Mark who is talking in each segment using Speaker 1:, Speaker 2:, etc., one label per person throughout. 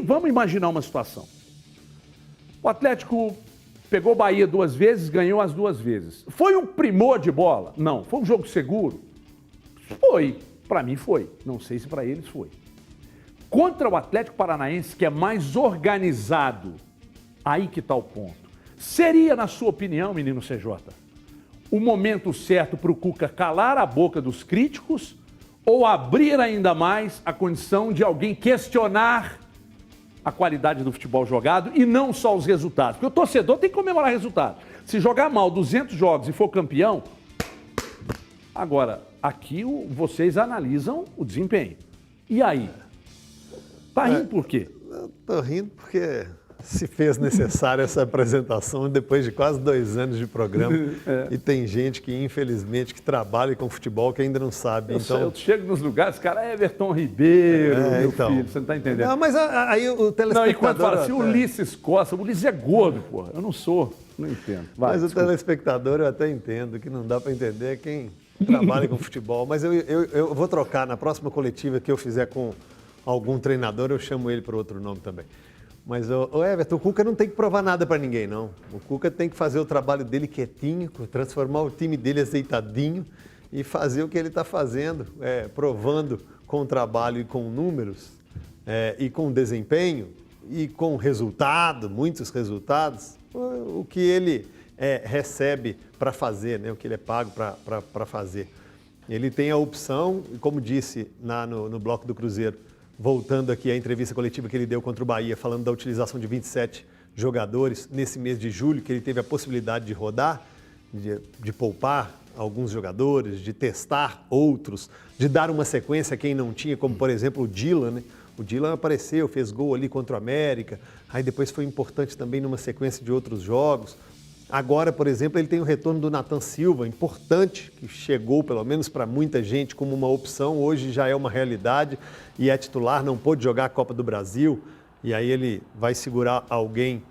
Speaker 1: vamos imaginar uma situação. O Atlético pegou o Bahia 2 vezes, ganhou as 2 vezes. Foi um primor de bola? Não. Foi um jogo seguro? Foi. Para mim foi. Não sei se para eles foi. Contra o Atlético Paranaense, que é mais organizado, aí que está o ponto. Seria, na sua opinião, menino CJ, o momento certo para o Cuca calar a boca dos críticos ou abrir ainda mais a condição de alguém questionar a qualidade do futebol jogado e não só os resultados? Porque o torcedor tem que comemorar resultado. Se jogar mal 200 jogos e for campeão, agora, aqui vocês analisam o desempenho. E aí? Tá rindo por quê?
Speaker 2: Eu tô rindo porque se fez necessária essa apresentação depois de quase 2 anos de programa. E tem gente que, infelizmente, que trabalha com futebol que ainda não sabe.
Speaker 1: Eu chego nos lugares, cara, Everton Ribeiro, meu filho, você não tá entendendo.
Speaker 2: Não, mas aí o telespectador...
Speaker 1: Não, e quando fala assim, Ulisses Costa, o Ulisses é gordo, porra. Eu não sou, não entendo.
Speaker 2: Mas desculpa. O telespectador eu até entendo, que não dá para entender quem trabalha com futebol. Mas eu vou trocar, na próxima coletiva que eu fizer com algum treinador, eu chamo ele por outro nome também. Mas, o Everton, o Cuca não tem que provar nada para ninguém, não. O Cuca tem que fazer o trabalho dele quietinho, transformar o time dele azeitadinho e fazer o que ele está fazendo, provando com trabalho e com números, e com desempenho, e com resultado, muitos resultados, o que ele recebe para fazer, né? O que ele é pago para fazer. Ele tem a opção, e como disse no bloco do Cruzeiro, voltando aqui à entrevista coletiva que ele deu contra o Bahia, falando da utilização de 27 jogadores nesse mês de julho, que ele teve a possibilidade de rodar, de poupar alguns jogadores, de testar outros, de dar uma sequência a quem não tinha, como por exemplo o Dylan, né? O Dylan apareceu, fez gol ali contra o América, aí depois foi importante também numa sequência de outros jogos. Agora, por exemplo, ele tem o retorno do Nathan Silva, importante, que chegou, pelo menos para muita gente, como uma opção. Hoje já é uma realidade e é titular, não pôde jogar a Copa do Brasil. E aí ele vai segurar alguém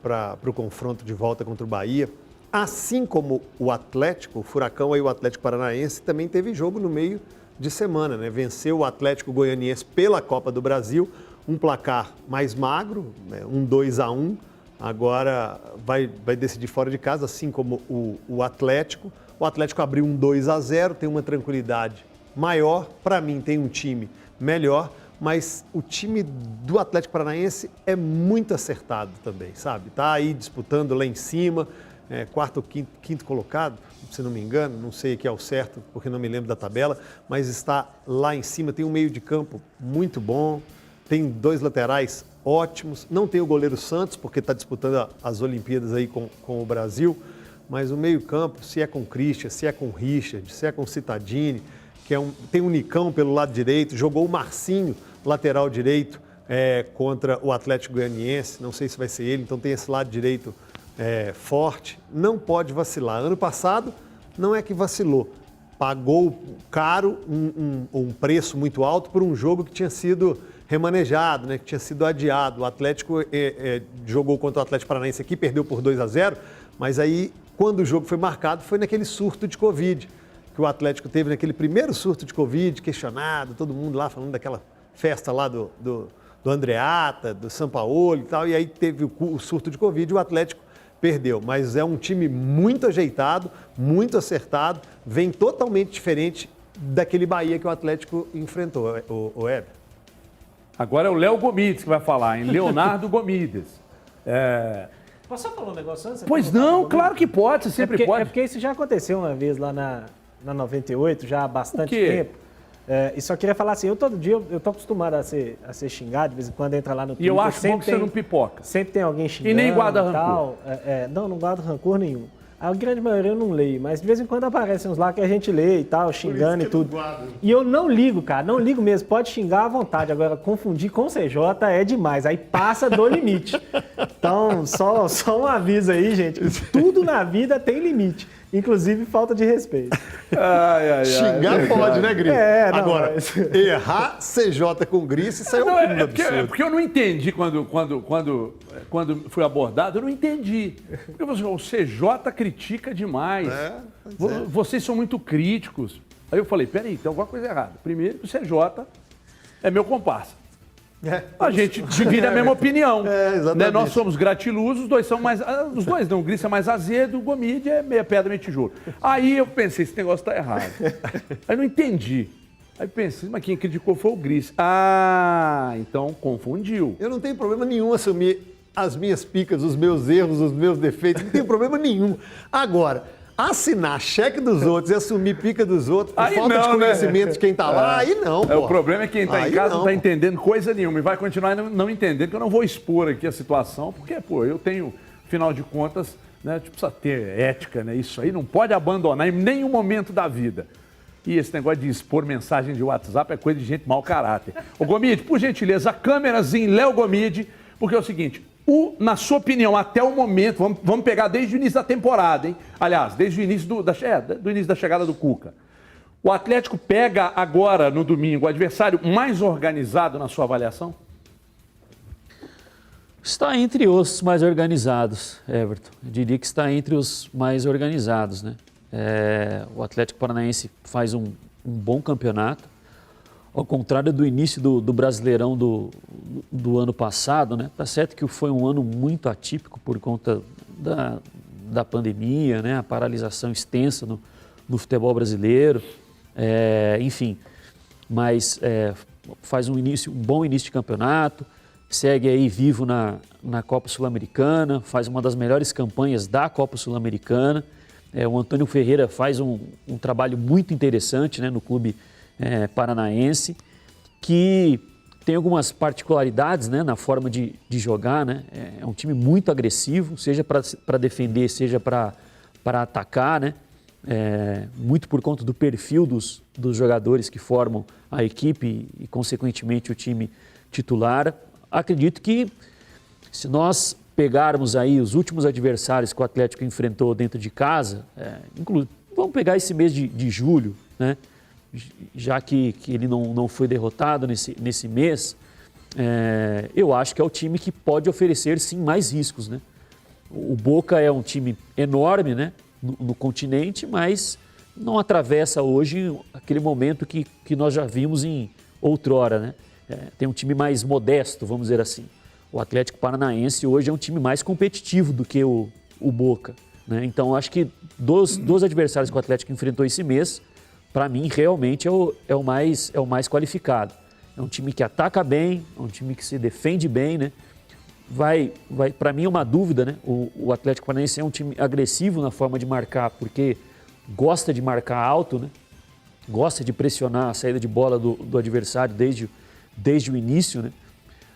Speaker 2: para o confronto de volta contra o Bahia. Assim como o Atlético, o Furacão e o Atlético Paranaense, também teve jogo no meio de semana, né? Venceu o Atlético Goianiense pela Copa do Brasil, um placar mais magro, né? 2-1. Agora vai decidir fora de casa, assim como o Atlético. O Atlético abriu um 2-0, tem uma tranquilidade maior. Para mim, tem um time melhor, mas o time do Atlético Paranaense é muito acertado também, sabe? Tá aí disputando lá em cima, quarto ou quinto colocado, se não me engano, não sei aqui ao certo, porque não me lembro da tabela, mas está lá em cima, tem um meio de campo muito bom, tem 2 laterais ótimos, não tem o goleiro Santos, porque está disputando as Olimpíadas aí com o Brasil, mas o meio-campo, se é com Christian, se é com Richard, se é com Cittadini, tem um Nicão pelo lado direito, jogou o Marcinho, lateral direito, contra o Atlético Goianiense, não sei se vai ser ele, então tem esse lado direito forte, não pode vacilar. Ano passado, não é que vacilou, pagou caro, um preço muito alto por um jogo que tinha sido remanejado, né, que tinha sido adiado. O Atlético jogou contra o Atlético Paranaense aqui, perdeu por 2-0, mas aí, quando o jogo foi marcado, foi naquele surto de Covid, que o Atlético teve naquele primeiro surto de Covid, questionado, todo mundo lá falando daquela festa lá do Andreata, do Sampaoli e tal, e aí teve o surto de Covid e o Atlético perdeu. Mas é um time muito ajeitado, muito acertado, vem totalmente diferente daquele Bahia que o Atlético enfrentou, o Éber.
Speaker 1: Agora é o Léo Gomides que vai falar, hein? Leonardo Gomides.
Speaker 3: Posso só falar um negócio antes?
Speaker 1: Pois não, claro que pode, você sempre pode.
Speaker 3: É porque isso já aconteceu uma vez lá na 98, já há bastante tempo. E só queria falar assim, todo dia eu tô acostumado a ser xingado, de vez em quando entra lá no Twitter.
Speaker 1: E eu acho bom que você não pipoca.
Speaker 3: Sempre tem alguém xingando.
Speaker 1: E nem guarda rancor.
Speaker 3: Não guardo rancor nenhum. A grande maioria eu não leio, mas de vez em quando aparecem uns lá que a gente lê e tal, xingando e tudo. E eu não ligo, cara, não ligo mesmo. Pode xingar à vontade. Agora, confundir com CJ é demais. Aí passa do limite. Então, só um aviso aí, gente. Tudo na vida tem limite. Inclusive falta de respeito.
Speaker 2: Xingar pode, né, Gris? Agora, errar CJ com Gris, isso aí é um crime absurdo.
Speaker 1: Porque eu não entendi quando foi abordado, eu não entendi. Porque o CJ critica demais. Vocês são muito críticos. Aí eu falei, peraí, tem alguma coisa errada. Primeiro, o CJ é meu comparsa. A gente divide a mesma opinião.
Speaker 2: exatamente.
Speaker 1: Né? Nós somos gratiluzes, os dois são mais... Os dois não, o Gris é mais azedo, o Gomide é meia pedra, meio tijolo. Aí eu pensei, esse negócio tá errado. Aí eu não entendi. Aí pensei, mas quem criticou foi o Gris. Ah, então confundiu.
Speaker 2: Eu não tenho problema nenhum assumir as minhas picas, os meus erros, os meus defeitos, não tenho problema nenhum. Agora, assinar cheque dos outros e assumir pica dos outros por
Speaker 1: Aí
Speaker 2: falta
Speaker 1: não,
Speaker 2: de conhecimento de quem tá lá, aí não, pô.
Speaker 1: O problema é que quem está
Speaker 2: Aí
Speaker 1: em casa não está
Speaker 2: pô.
Speaker 1: entendendo coisa nenhuma e vai continuar não entendendo, que eu não vou expor aqui a situação, porque, pô, eu tenho, afinal de contas, né, a gente precisa ter ética, né? Isso aí não pode abandonar em nenhum momento da vida. E esse negócio de expor mensagem de WhatsApp é coisa de gente mau caráter. Ô Gomide, por gentileza, câmeras em Léo Gomide, porque é o seguinte, na sua opinião, até o momento, vamos pegar desde o início da temporada, hein? Aliás, desde o início do início da chegada do Cuca. O Atlético pega agora, no domingo, o adversário mais organizado na sua avaliação?
Speaker 4: Está entre os mais organizados, Everton. Eu diria que está entre os mais organizados, né? O Atlético Paranaense faz um bom campeonato. Ao contrário do início do Brasileirão do ano passado, né? Tá certo que foi um ano muito atípico por conta da pandemia, né? A paralisação extensa no futebol brasileiro, enfim. Mas faz um bom início de campeonato, segue aí vivo na Copa Sul-Americana, faz uma das melhores campanhas da Copa Sul-Americana. O Antônio Ferreira faz um trabalho muito interessante, né, no clube paranaense, que tem algumas particularidades, né, na forma de jogar, né? É um time muito agressivo, seja para defender, seja para atacar, né? Muito por conta do perfil dos jogadores que formam a equipe e, consequentemente, o time titular. Acredito que, se nós pegarmos aí os últimos adversários que o Atlético enfrentou dentro de casa, vamos pegar esse mês de julho, né? Já que ele não foi derrotado nesse mês, eu acho que é o time que pode oferecer, sim, mais riscos, né? O Boca é um time enorme, né, no continente, mas não atravessa hoje aquele momento que nós já vimos em outrora, né? Tem um time mais modesto, vamos dizer assim. O Atlético Paranaense hoje é um time mais competitivo do que o Boca, né? Então, acho que dos adversários que o Atlético enfrentou esse mês, para mim, realmente é o mais qualificado. É um time que ataca bem, é um time que se defende bem, né? Para mim é uma dúvida, né? O Atlético Paranaense é um time agressivo na forma de marcar, porque gosta de marcar alto, né? Gosta de pressionar a saída de bola do adversário desde o início, né?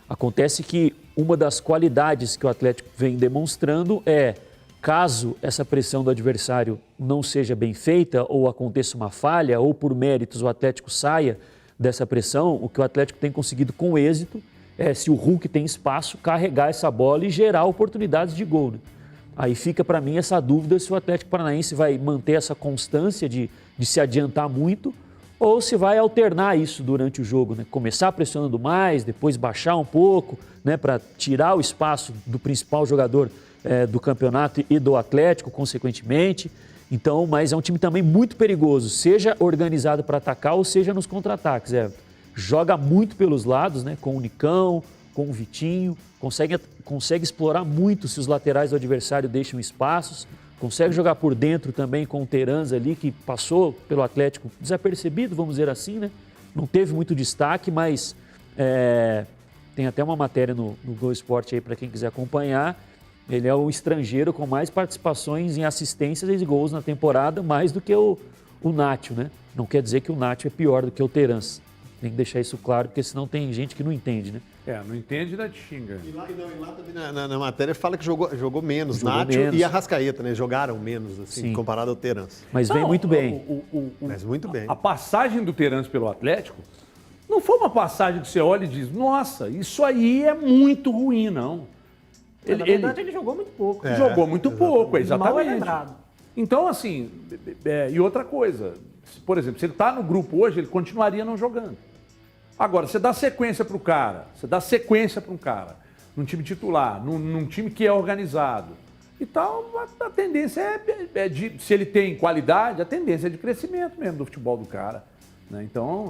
Speaker 4: Acontece que uma das qualidades que o Atlético vem demonstrando é, caso essa pressão do adversário não seja bem feita ou aconteça uma falha ou por méritos o Atlético saia dessa pressão, o que o Atlético tem conseguido com êxito é, se o Hulk tem espaço, carregar essa bola e gerar oportunidades de gol, né? Aí fica para mim essa dúvida se o Atlético Paranaense vai manter essa constância de se adiantar muito ou se vai alternar isso durante o jogo, né? Começar pressionando mais, depois baixar um pouco, né, para tirar o espaço do principal jogador do campeonato e do Atlético, consequentemente. Então, mas é um time também muito perigoso, seja organizado para atacar ou seja nos contra-ataques. Joga muito pelos lados, né, com o Nicão, com o Vitinho, consegue explorar muito se os laterais do adversário deixam espaços, consegue jogar por dentro também com o Terans ali, que passou pelo Atlético desapercebido, vamos dizer assim, né? Não teve muito destaque, mas tem até uma matéria no Gol Esporte aí para quem quiser acompanhar. Ele é o estrangeiro com mais participações em assistências e gols na temporada, mais do que o Nacho, né? Não quer dizer que o Nacho é pior do que o Terans. Tem que deixar isso claro, porque senão tem gente que não entende, né?
Speaker 1: Não entende, ainda te xinga.
Speaker 2: E lá também na matéria fala que jogou menos,
Speaker 4: Jogou
Speaker 2: Nacho
Speaker 4: menos.
Speaker 2: e Arrascaeta, né? Jogaram menos, assim,
Speaker 4: Sim.
Speaker 2: comparado ao Terans.
Speaker 4: Mas vem muito bem.
Speaker 2: Mas muito bem.
Speaker 1: A passagem do Terans pelo Atlético não foi uma passagem que você olha e diz, nossa, isso aí é muito ruim, não.
Speaker 3: Na verdade, ele jogou muito pouco.
Speaker 1: Jogou muito pouco,
Speaker 3: Mal é
Speaker 1: exatamente.
Speaker 3: lembrado.
Speaker 1: Então, assim, e outra coisa, por exemplo, se ele está no grupo hoje, ele continuaria não jogando. Agora, você dá sequência para o cara, num time titular, num time que é organizado. Então, a tendência se ele tem qualidade, a tendência é de crescimento mesmo do futebol do cara, né? Então,